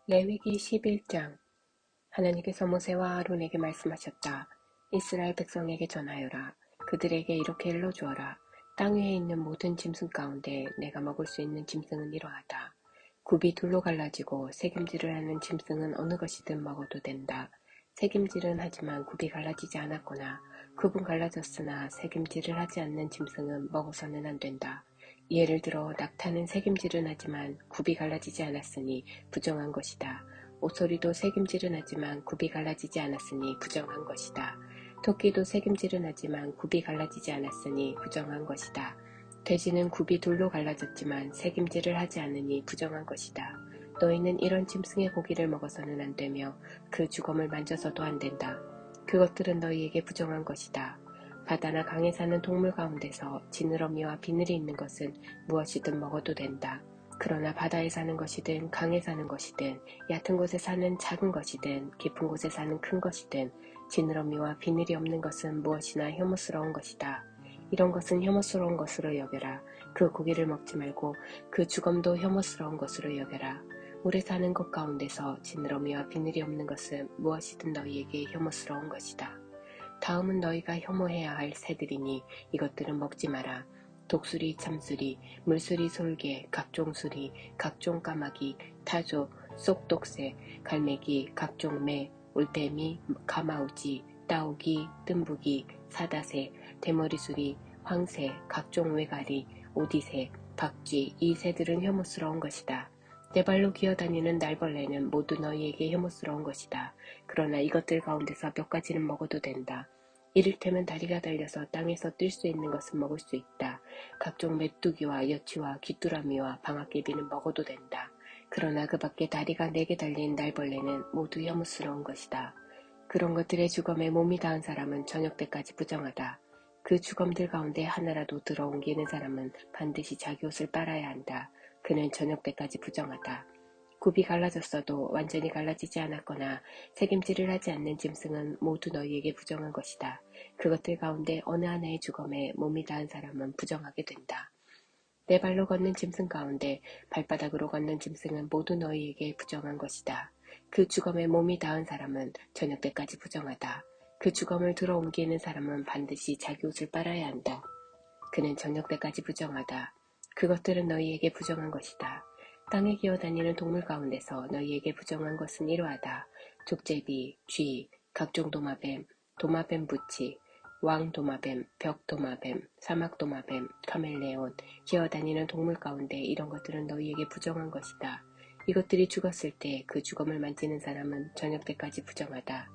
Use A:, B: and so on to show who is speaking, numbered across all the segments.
A: 레위기 11장. 하나님께서 모세와 아론에게 말씀하셨다. 이스라엘 백성에게 전하여라. 그들에게 이렇게 일러주어라. 땅 위에 있는 모든 짐승 가운데 내가 먹을 수 있는 짐승은 이러하다. 굽이 둘로 갈라지고 새김질을 하는 짐승은 어느 것이든 먹어도 된다. 새김질은 하지만 굽이 갈라지지 않았거나 굽은 갈라졌으나 새김질을 하지 않는 짐승은 먹어서는 안 된다. 예를 들어 낙타는 새김질은 하지만 굽이 갈라지지 않았으니 부정한 것이다. 오소리도 새김질은 하지만 굽이 갈라지지 않았으니 부정한 것이다. 토끼도 새김질은 하지만 굽이 갈라지지 않았으니 부정한 것이다. 돼지는 굽이 둘로 갈라졌지만 새김질을 하지 않으니 부정한 것이다. 너희는 이런 짐승의 고기를 먹어서는 안 되며 그 주검을 만져서도 안 된다. 그것들은 너희에게 부정한 것이다. 바다나 강에 사는 동물 가운데서 지느러미와 비늘이 있는 것은 무엇이든 먹어도 된다. 그러나 바다에 사는 것이든 강에 사는 것이든 얕은 곳에 사는 작은 것이든 깊은 곳에 사는 큰 것이든 지느러미와 비늘이 없는 것은 무엇이나 혐오스러운 것이다. 이런 것은 혐오스러운 것으로 여겨라. 그 고기를 먹지 말고 그 주검도 혐오스러운 것으로 여겨라. 물에 사는 것 가운데서 지느러미와 비늘이 없는 것은 무엇이든 너희에게 혐오스러운 것이다. 다음은 너희가 혐오해야 할 새들이니 이것들은 먹지 마라. 독수리, 참수리, 물수리, 솔개, 각종 수리, 각종 까마귀, 타조, 쏙독새, 갈매기, 각종 매, 올빼미, 가마우지, 따오기, 뜸부기, 사다새, 대머리수리, 황새, 각종 외가리, 오디새, 박쥐, 이 새들은 혐오스러운 것이다. 네 발로 기어다니는 날벌레는 모두 너희에게 혐오스러운 것이다. 그러나 이것들 가운데서 몇 가지는 먹어도 된다. 이를테면 다리가 달려서 땅에서 뛸 수 있는 것은 먹을 수 있다. 각종 메뚜기와 여치와 귀뚜라미와 방앗개비는 먹어도 된다. 그러나 그 밖에 다리가 4개 달린 날벌레는 모두 혐오스러운 것이다. 그런 것들의 주검에 몸이 닿은 사람은 저녁 때까지 부정하다. 그 주검들 가운데 하나라도 들어옮기는 사람은 반드시 자기 옷을 빨아야 한다. 그는 저녁 때까지 부정하다. 굽이 갈라졌어도 완전히 갈라지지 않았거나 새김질을 하지 않는 짐승은 모두 너희에게 부정한 것이다. 그것들 가운데 어느 하나의 주검에 몸이 닿은 사람은 부정하게 된다. 네 발로 걷는 짐승 가운데 발바닥으로 걷는 짐승은 모두 너희에게 부정한 것이다. 그 주검에 몸이 닿은 사람은 저녁 때까지 부정하다. 그 주검을 들어 옮기는 사람은 반드시 자기 옷을 빨아야 한다. 그는 저녁 때까지 부정하다. 그것들은 너희에게 부정한 것이다. 땅에 기어다니는 동물 가운데서 너희에게 부정한 것은 이러하다. 족제비, 쥐, 각종 도마뱀, 도마뱀 부치, 왕도마뱀, 벽도마뱀, 사막도마뱀, 카멜레온, 기어다니는 동물 가운데 이런 것들은 너희에게 부정한 것이다. 이것들이 죽었을 때 그 주검을 만지는 사람은 저녁 때까지 부정하다.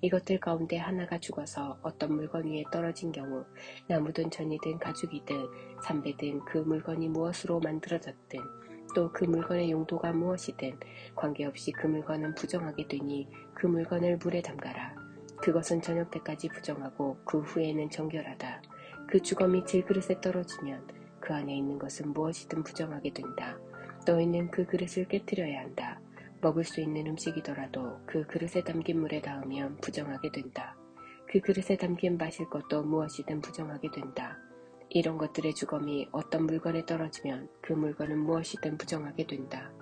A: 이것들 가운데 하나가 죽어서 어떤 물건 위에 떨어진 경우 나무든 천이든 가죽이든 삼배든 그 물건이 무엇으로 만들어졌든 또 그 물건의 용도가 무엇이든 관계없이 그 물건은 부정하게 되니 그 물건을 물에 담가라. 그것은 저녁 때까지 부정하고 그 후에는 정결하다. 그 주검이 질그릇에 떨어지면 그 안에 있는 것은 무엇이든 부정하게 된다. 너희는 그 그릇을 깨뜨려야 한다. 먹을 수 있는 음식이더라도 그 그릇에 담긴 물에 닿으면 부정하게 된다. 그 그릇에 담긴 마실 것도 무엇이든 부정하게 된다. 이런 것들의 주검이 어떤 물건에 떨어지면 그 물건은 무엇이든 부정하게 된다.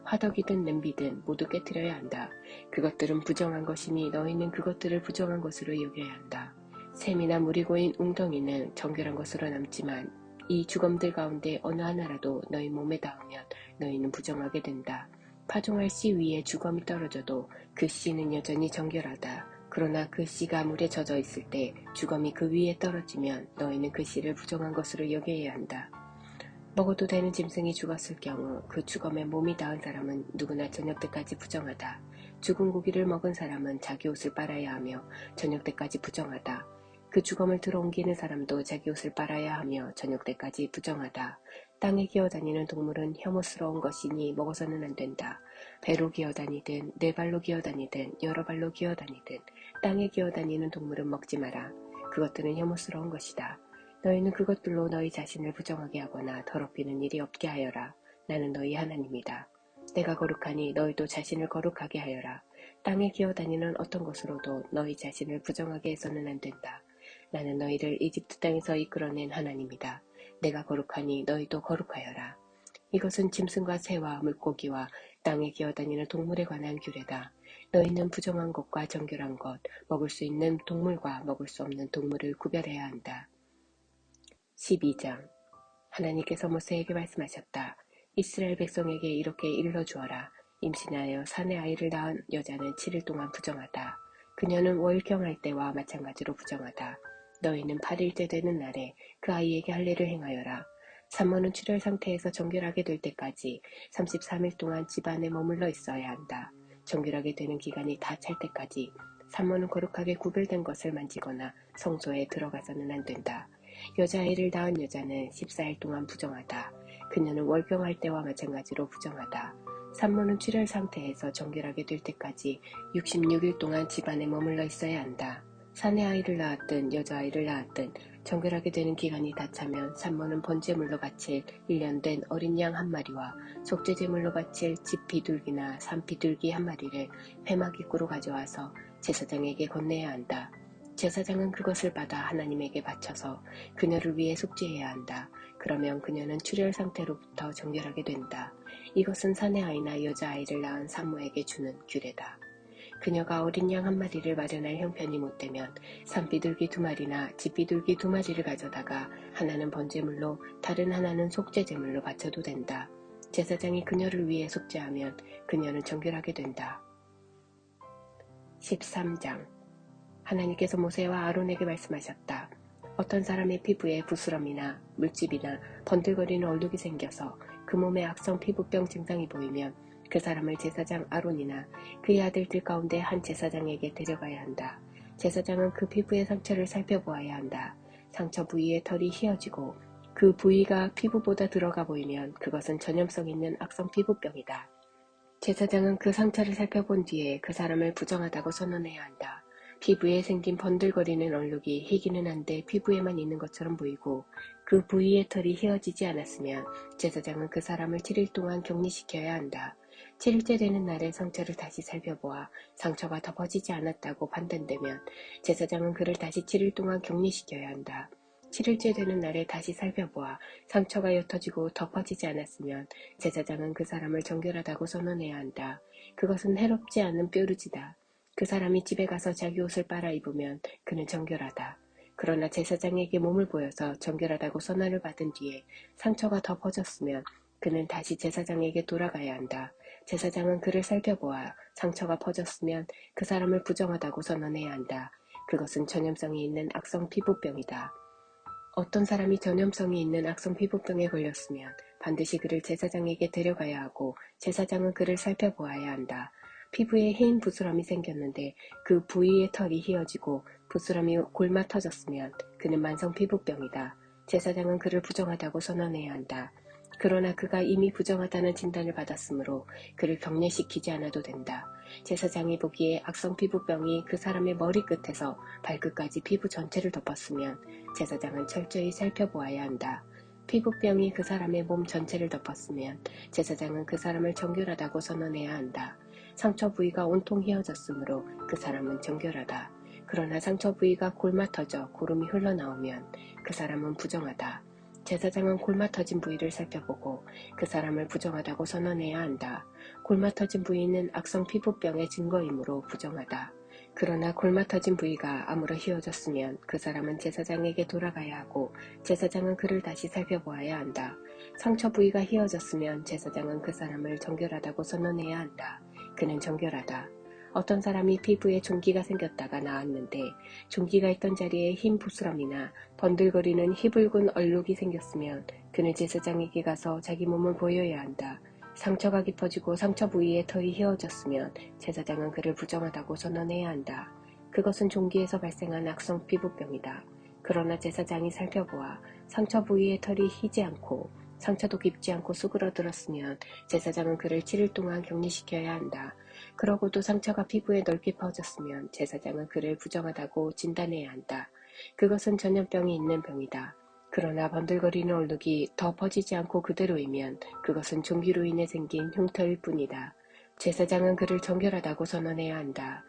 A: 화덕이든 냄비든 모두 깨뜨려야 한다. 그것들은 부정한 것이니 너희는 그것들을 부정한 것으로 여겨야 한다. 샘이나 물이 고인 웅덩이는 정결한 것으로 남지만 이 주검들 가운데 어느 하나라도 너희 몸에 닿으면 너희는 부정하게 된다. 파종할 씨 위에 주검이 떨어져도 그 씨는 여전히 정결하다. 그러나 그 씨가 물에 젖어 있을 때 주검이 그 위에 떨어지면 너희는 그 씨를 부정한 것으로 여겨야 한다. 먹어도 되는 짐승이 죽었을 경우 그 주검에 몸이 닿은 사람은 누구나 저녁 때까지 부정하다. 죽은 고기를 먹은 사람은 자기 옷을 빨아야 하며 저녁 때까지 부정하다. 그 주검을 들어 옮기는 사람도 자기 옷을 빨아야 하며 저녁 때까지 부정하다. 땅에 기어다니는 동물은 혐오스러운 것이니 먹어서는 안 된다. 배로 기어다니든 네 발로 기어다니든 여러 발로 기어다니든 땅에 기어다니는 동물은 먹지 마라. 그것들은 혐오스러운 것이다. 너희는 그것들로 너희 자신을 부정하게 하거나 더럽히는 일이 없게 하여라. 나는 너희 하나님이다. 내가 거룩하니 너희도 자신을 거룩하게 하여라. 땅에 기어다니는 어떤 것으로도 너희 자신을 부정하게 해서는 안 된다. 나는 너희를 이집트 땅에서 이끌어낸 하나님이다. 내가 거룩하니 너희도 거룩하여라. 이것은 짐승과 새와 물고기와 땅에 기어다니는 동물에 관한 규례다. 너희는 부정한 것과 정결한 것, 먹을 수 있는 동물과 먹을 수 없는 동물을 구별해야 한다. 12장. 하나님께서 모세에게 말씀하셨다. 이스라엘 백성에게 이렇게 일러주어라. 임신하여 사내 아이를 낳은 여자는 7일 동안 부정하다. 그녀는 월경할 때와 마찬가지로 부정하다. 너희는 8일째 되는 날에 그 아이에게 할례를 행하여라. 산모는 출혈 상태에서 정결하게 될 때까지 33일 동안 집안에 머물러 있어야 한다. 정결하게 되는 기간이 다 찰 때까지 산모는 거룩하게 구별된 것을 만지거나 성소에 들어가서는 안 된다. 여자아이를 낳은 여자는 14일 동안 부정하다. 그녀는 월경할 때와 마찬가지로 부정하다. 산모는 출혈 상태에서 정결하게 될 때까지 66일 동안 집안에 머물러 있어야 한다. 사내 아이를 낳았든 여자아이를 낳았든 정결하게 되는 기간이 다 차면 산모는 번제물로 바칠 1년 된 어린 양 한 마리와 속죄제물로 바칠 집 비둘기나 산 비둘기 한 마리를 회막입구로 가져와서 제사장에게 건네야 한다. 제사장은 그것을 받아 하나님에게 바쳐서 그녀를 위해 속죄해야 한다. 그러면 그녀는 출혈 상태로부터 정결하게 된다. 이것은 사내 아이나 여자아이를 낳은 산모에게 주는 규례다. 그녀가 어린 양 한 마리를 마련할 형편이 못되면 산비둘기 2마리나 집비둘기 2마리를 가져다가 하나는 번제물로 다른 하나는 속죄제물로 바쳐도 된다. 제사장이 그녀를 위해 속죄하면 그녀는 정결하게 된다. 13장. 하나님께서 모세와 아론에게 말씀하셨다. 어떤 사람의 피부에 부스럼이나 물집이나 번들거리는 얼룩이 생겨서 그 몸에 악성 피부병 증상이 보이면 그 사람을 제사장 아론이나 그의 아들들 가운데 한 제사장에게 데려가야 한다. 제사장은 그 피부의 상처를 살펴보아야 한다. 상처 부위의 털이 휘어지고 그 부위가 피부보다 들어가 보이면 그것은 전염성 있는 악성 피부병이다. 제사장은 그 상처를 살펴본 뒤에 그 사람을 부정하다고 선언해야 한다. 피부에 생긴 번들거리는 얼룩이 희기는 한데 피부에만 있는 것처럼 보이고 그 부위의 털이 휘어지지 않았으면 제사장은 그 사람을 7일 동안 격리시켜야 한다. 7일째 되는 날에 상처를 다시 살펴보아 상처가 덮어지지 않았다고 판단되면 제사장은 그를 다시 7일 동안 격리시켜야 한다. 7일째 되는 날에 다시 살펴보아 상처가 옅어지고 덮어지지 않았으면 제사장은 그 사람을 정결하다고 선언해야 한다. 그것은 해롭지 않은 뾰루지다. 그 사람이 집에 가서 자기 옷을 빨아 입으면 그는 정결하다. 그러나 제사장에게 몸을 보여서 정결하다고 선언을 받은 뒤에 상처가 덮어졌으면 그는 다시 제사장에게 돌아가야 한다. 제사장은 그를 살펴보아 상처가 퍼졌으면 그 사람을 부정하다고 선언해야 한다. 그것은 전염성이 있는 악성 피부병이다. 어떤 사람이 전염성이 있는 악성 피부병에 걸렸으면 반드시 그를 제사장에게 데려가야 하고 제사장은 그를 살펴보아야 한다. 피부에 흰 부스럼이 생겼는데 그 부위의 털이 휘어지고 부스럼이 골마 터졌으면 그는 만성 피부병이다. 제사장은 그를 부정하다고 선언해야 한다. 그러나 그가 이미 부정하다는 진단을 받았으므로 그를 격리시키지 않아도 된다. 제사장이 보기에 악성 피부병이 그 사람의 머리끝에서 발끝까지 피부 전체를 덮었으면 제사장은 철저히 살펴보아야 한다. 피부병이 그 사람의 몸 전체를 덮었으면 제사장은 그 사람을 정결하다고 선언해야 한다. 상처 부위가 온통 휘어졌으므로 그 사람은 정결하다. 그러나 상처 부위가 골마 터져 고름이 흘러나오면 그 사람은 부정하다. 제사장은 골마 터진 부위를 살펴보고 그 사람을 부정하다고 선언해야 한다. 골마 터진 부위는 악성 피부병의 증거이므로 부정하다. 그러나 골마 터진 부위가 아무러 휘어졌으면 그 사람은 제사장에게 돌아가야 하고 제사장은 그를 다시 살펴보아야 한다. 상처 부위가 휘어졌으면 제사장은 그 사람을 정결하다고 선언해야 한다. 그는 정결하다. 어떤 사람이 피부에 종기가 생겼다가 나았는데 종기가 있던 자리에 흰 부스럼이나 번들거리는 희붉은 얼룩이 생겼으면 그는 제사장에게 가서 자기 몸을 보여야 한다. 상처가 깊어지고 상처 부위에 털이 휘어졌으면 제사장은 그를 부정하다고 선언해야 한다. 그것은 종기에서 발생한 악성 피부병이다. 그러나 제사장이 살펴보아 상처 부위에 털이 휘지 않고 상처도 깊지 않고 수그러들었으면 제사장은 그를 7일 동안 격리시켜야 한다. 그러고도 상처가 피부에 넓게 퍼졌으면 제사장은 그를 부정하다고 진단해야 한다. 그것은 전염병이 있는 병이다. 그러나 번들거리는 얼룩이 더 퍼지지 않고 그대로이면 그것은 종기로 인해 생긴 흉터일 뿐이다. 제사장은 그를 정결하다고 선언해야 한다.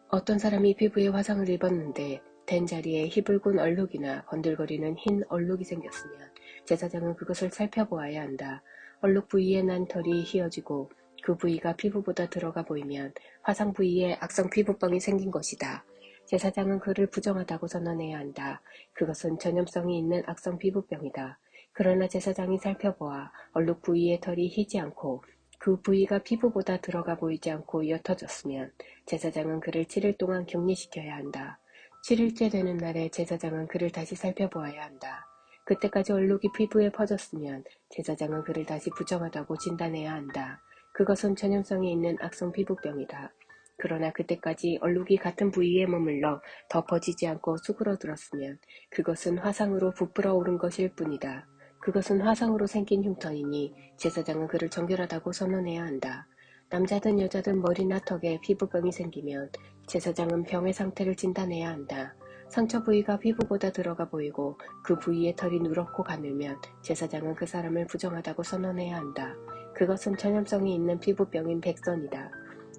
A: 어떤 사람이 피부에 화상을 입었는데 된 자리에 희붉은 얼룩이나 번들거리는 흰 얼룩이 생겼으면 제사장은 그것을 살펴보아야 한다. 얼룩 부위에 난 털이 휘어지고 그 부위가 피부보다 들어가 보이면 화상 부위에 악성 피부병이 생긴 것이다. 제사장은 그를 부정하다고 선언해야 한다. 그것은 전염성이 있는 악성 피부병이다. 그러나 제사장이 살펴보아 얼룩 부위에 털이 휘지 않고 그 부위가 피부보다 들어가 보이지 않고 옅어졌으면 제사장은 그를 7일 동안 격리시켜야 한다. 7일째 되는 날에 제사장은 그를 다시 살펴보아야 한다. 그때까지 얼룩이 피부에 퍼졌으면 제사장은 그를 다시 부정하다고 진단해야 한다. 그것은 전염성이 있는 악성 피부병이다. 그러나 그때까지 얼룩이 같은 부위에 머물러 더 퍼지지 않고 수그러들었으면 그것은 화상으로 부풀어 오른 것일 뿐이다. 그것은 화상으로 생긴 흉터이니 제사장은 그를 정결하다고 선언해야 한다. 남자든 여자든 머리나 턱에 피부병이 생기면 제사장은 병의 상태를 진단해야 한다. 상처 부위가 피부보다 들어가 보이고 그 부위에 털이 누렇고 가늘면 제사장은 그 사람을 부정하다고 선언해야 한다. 그것은 전염성이 있는 피부병인 백선이다.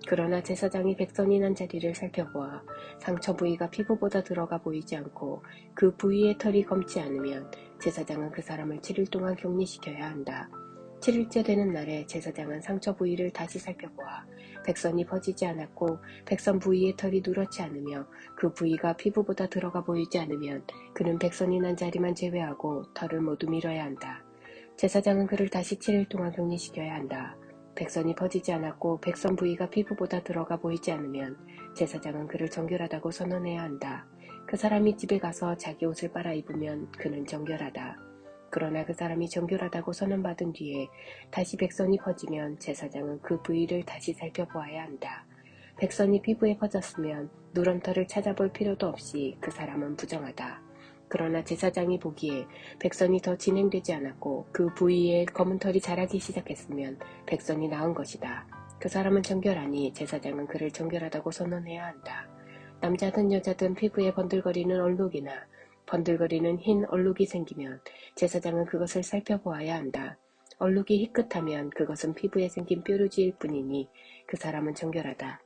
A: 그러나 제사장이 백선이 난 자리를 살펴보아 상처 부위가 피부보다 들어가 보이지 않고 그 부위에 털이 검지 않으면 제사장은 그 사람을 7일 동안 격리시켜야 한다. 7일째 되는 날에 제사장은 상처 부위를 다시 살펴보아 백선이 퍼지지 않았고 백선 부위에 털이 누렇지 않으며 그 부위가 피부보다 들어가 보이지 않으면 그는 백선이 난 자리만 제외하고 털을 모두 밀어야 한다. 제사장은 그를 다시 7일 동안 격리시켜야 한다. 백선이 퍼지지 않았고 백선 부위가 피부보다 들어가 보이지 않으면 제사장은 그를 정결하다고 선언해야 한다. 그 사람이 집에 가서 자기 옷을 빨아 입으면 그는 정결하다. 그러나 그 사람이 정결하다고 선언받은 뒤에 다시 백선이 퍼지면 제사장은 그 부위를 다시 살펴보아야 한다. 백선이 피부에 퍼졌으면 누런 털을 찾아볼 필요도 없이 그 사람은 부정하다. 그러나 제사장이 보기에 백선이 더 진행되지 않았고 그 부위에 검은 털이 자라기 시작했으면 백선이 나은 것이다. 그 사람은 정결하니 제사장은 그를 정결하다고 선언해야 한다. 남자든 여자든 피부에 번들거리는 얼룩이나 번들거리는 흰 얼룩이 생기면 제사장은 그것을 살펴보아야 한다. 얼룩이 희끗하면 그것은 피부에 생긴 뾰루지일 뿐이니 그 사람은 정결하다.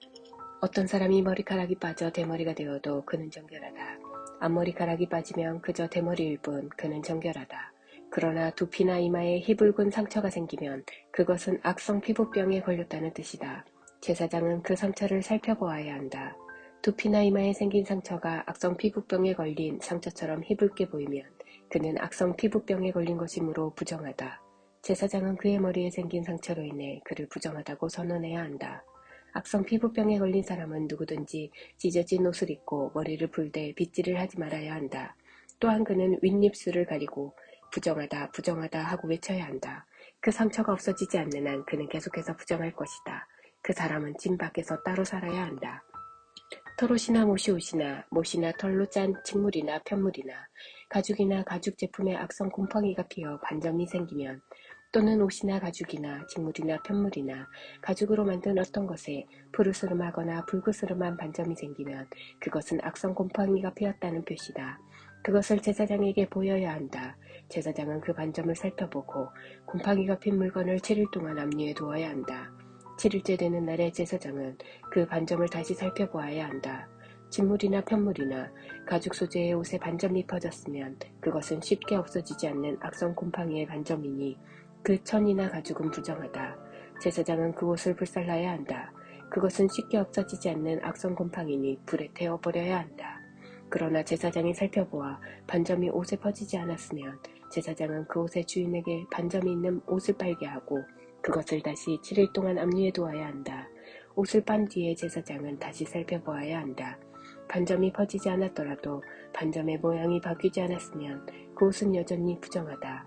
A: 어떤 사람이 머리카락이 빠져 대머리가 되어도 그는 정결하다. 앞머리카락이 빠지면 그저 대머리일 뿐 그는 정결하다. 그러나 두피나 이마에 희붉은 상처가 생기면 그것은 악성 피부병에 걸렸다는 뜻이다. 제사장은 그 상처를 살펴보아야 한다. 두피나 이마에 생긴 상처가 악성 피부병에 걸린 상처처럼 희붉게 보이면 그는 악성 피부병에 걸린 것이므로 부정하다. 제사장은 그의 머리에 생긴 상처로 인해 그를 부정하다고 선언해야 한다. 악성 피부병에 걸린 사람은 누구든지 찢어진 옷을 입고 머리를 풀되 빗질을 하지 말아야 한다. 또한 그는 윗입술을 가리고 부정하다 부정하다 하고 외쳐야 한다. 그 상처가 없어지지 않는 한 그는 계속해서 부정할 것이다. 그 사람은 진 밖에서 따로 살아야 한다. 털옷이나 못이나 털로 짠 직물이나 편물이나 가죽이나 가죽 제품에 악성 곰팡이가 피어 반점이 생기면 또는 옷이나 가죽이나 직물이나 편물이나 가죽으로 만든 어떤 것에 푸르스름하거나 붉으스름한 반점이 생기면 그것은 악성 곰팡이가 피었다는 표시다. 그것을 제사장에게 보여야 한다. 제사장은 그 반점을 살펴보고 곰팡이가 핀 물건을 7일 동안 압류해 두어야 한다. 7일째 되는 날에 제사장은 그 반점을 다시 살펴보아야 한다. 직물이나 편물이나 가죽 소재의 옷에 반점이 퍼졌으면 그것은 쉽게 없어지지 않는 악성 곰팡이의 반점이니 그 천이나 가죽은 부정하다. 제사장은 그 옷을 불살라야 한다. 그것은 쉽게 없어지지 않는 악성 곰팡이니 불에 태워버려야 한다. 그러나 제사장이 살펴보아 반점이 옷에 퍼지지 않았으면 제사장은 그 옷의 주인에게 반점이 있는 옷을 빨게 하고 그것을 다시 7일 동안 압류해 두어야 한다. 옷을 빤 뒤에 제사장은 다시 살펴보아야 한다. 반점이 퍼지지 않았더라도 반점의 모양이 바뀌지 않았으면 그 옷은 여전히 부정하다.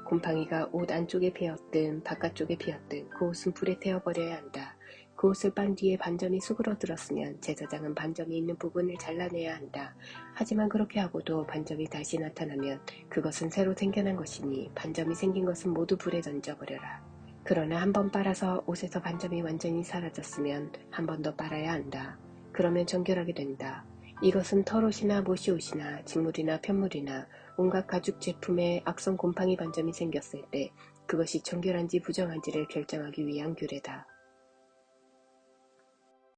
A: 곰팡이가 옷 안쪽에 피었든 바깥쪽에 피었든 그 옷은 불에 태워버려야 한다. 그 옷을 빤 뒤에 반점이 수그러들었으면 제사장은 반점이 있는 부분을 잘라내야 한다. 하지만 그렇게 하고도 반점이 다시 나타나면 그것은 새로 생겨난 것이니 반점이 생긴 것은 모두 불에 던져버려라. 그러나 한 번 빨아서 옷에서 반점이 완전히 사라졌으면 한 번 더 빨아야 한다. 그러면 정결하게 된다. 이것은 털옷이나 못이옷이나 직물이나 편물이나 온갖 가죽 제품에 악성 곰팡이 반점이 생겼을 때 그것이 정결한지 부정한지를 결정하기 위한 규례다.